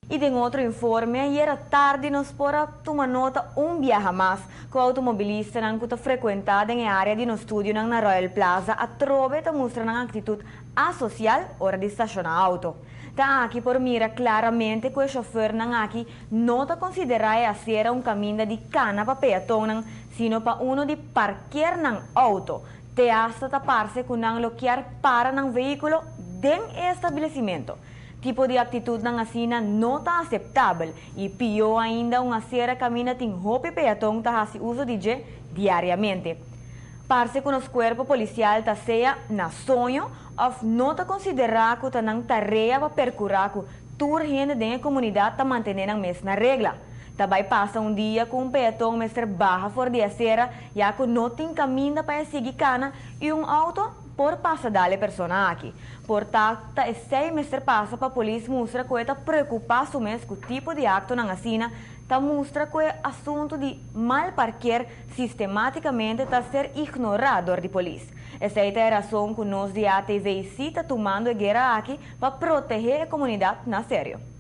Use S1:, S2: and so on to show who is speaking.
S1: E em outro informe, era tarde nos pora tomar nota viaje mais que o automobilista não está frequentado em área de no estúdio na Royal Plaza a trove ta mostra uma atitude asocial hora de estacionar auto. Tá aqui por mira claramente que o chofer não aqui não está considerado a ser caminho de cana para peatão, sino para uno de parquear no auto. Te hasta taparse com não bloquear para no veículo dentro do estabelecimento. Tipo de atitude na asina não está aceitável e pior ainda uma sera caminha tem roupa peatão tá se uso de diariamente. Parece que os corpos policiais tá seja na sonho ou não está considerado que tá na tarefa para percurar que toda gente da comunidade tá mantendo a mesma regra. Também passa dia com peatão mestre barra fora de acera já que não tem caminho para seguir cana e auto por passar dale persona aqui. Portanto, esse mestre passa para a polícia mostra que está preocupado mesmo com o tipo de acto na assina, tá mostra que o assunto de mal parquear sistematicamente está ser ignorado de polícia. Essa é a razão que nós de ATV está tomando a guerra aqui para proteger a comunidade na sério.